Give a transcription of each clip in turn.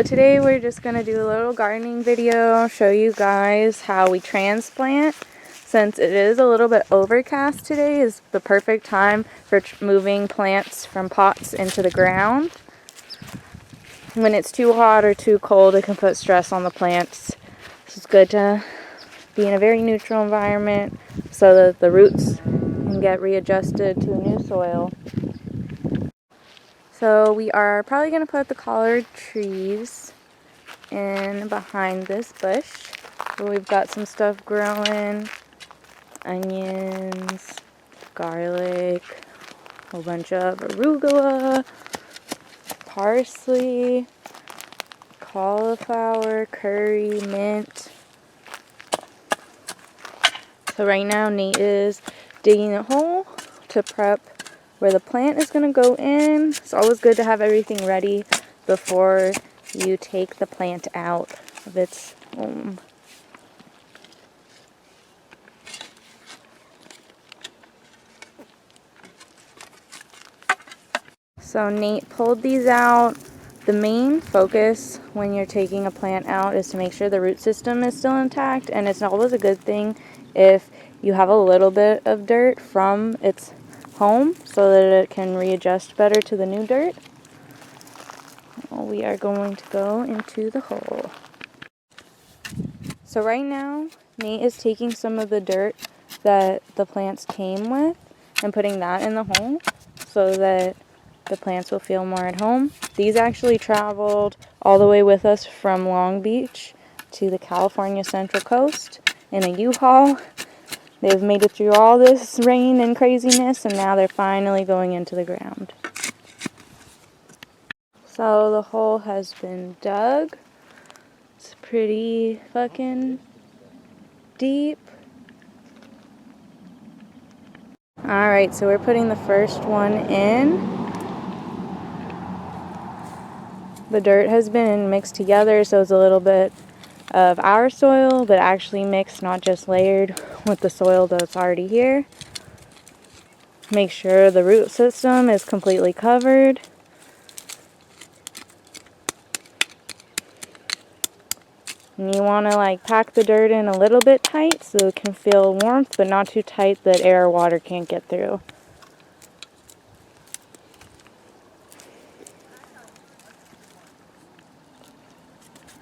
So today we're just going to do a little gardening video, show you guys how we transplant. Since it is a little bit overcast today, is the perfect time for moving plants from pots into the ground. When it's too hot or too cold, it can put stress on the plants. So it's good to be in a very neutral environment so that the roots can get readjusted to new soil. So we are probably going to put the collard trees in behind this bush. So we've got some stuff growing, onions, garlic, a whole bunch of arugula, parsley, cauliflower, curry, mint. So right now Nate is digging a hole to prep where the plant is going to go in. It's always good to have everything ready before you take the plant out of its home. So Nate pulled these out. The main focus when you're taking a plant out is to make sure the root system is still intact, and it's always a good thing if you have a little bit of dirt from its home so that it can readjust better to the new dirt. We are going to go into the hole. So right now Nate is taking some of the dirt that the plants came with and putting that in the hole so that the plants will feel more at home. These actually traveled all the way with us from Long Beach to the California Central Coast in a U-Haul. They've made it through all this rain and craziness, and now they're finally going into the ground. So the hole has been dug. It's pretty fucking deep. Alright, so we're putting the first one in. The dirt has been mixed together, so it's a little bit of our soil, but actually mixed, not just layered with the soil that's already here. Make sure the root system is completely covered. And you want to pack the dirt in a little bit tight so it can feel warmth, but not too tight that air or water can't get through.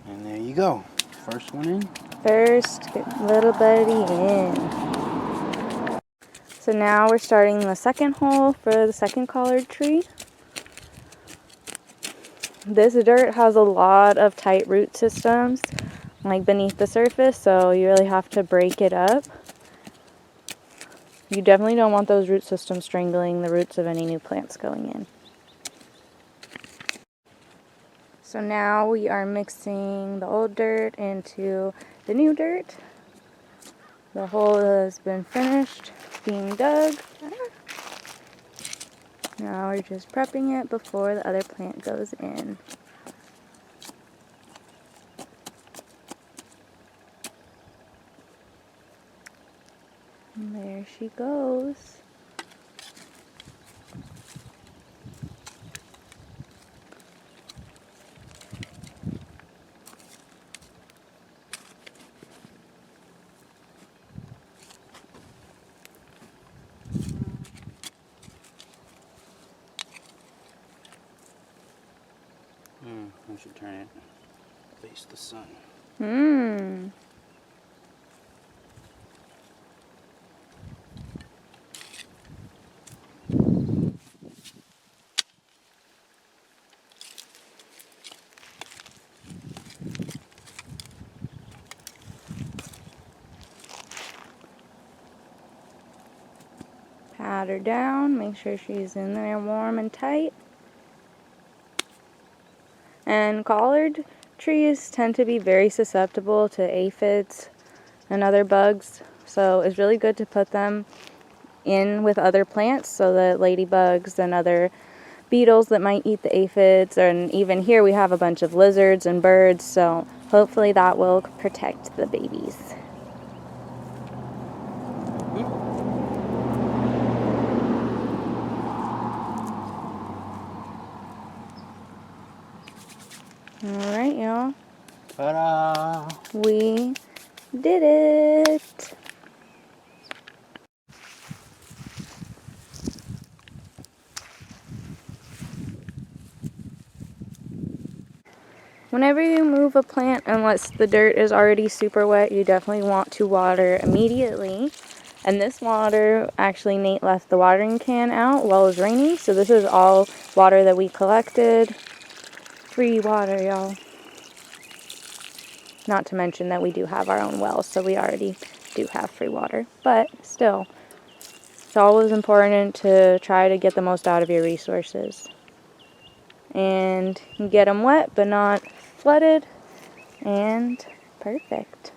And there you go. First one in. First little buddy in. So now we're starting the second hole for the second collard tree. This dirt has a lot of tight root systems beneath the surface, so you really have to break it up. You definitely don't want those root systems strangling the roots of any new plants going in. So now we are mixing the old dirt into the new dirt. The hole has been finished being dug. Now we're just prepping it before the other plant goes in. And there she goes. I should turn it face the sun. Pat her down, make sure she's in there warm and tight. And collard trees tend to be very susceptible to aphids and other bugs, so it's really good to put them in with other plants so that ladybugs and other beetles that might eat the aphids, and even here we have a bunch of lizards and birds, so hopefully that will protect the babies. Alright. Alright, y'all. Ta-da! We did it! Whenever you move a plant, unless the dirt is already super wet, you definitely want to water immediately. And this water, actually Nate left the watering can out while it was raining, so this is all water that we collected. Free water, y'all. Not to mention that we do have our own wells, so we already do have free water. But still, it's always important to try to get the most out of your resources. And get them wet, but not flooded. And perfect.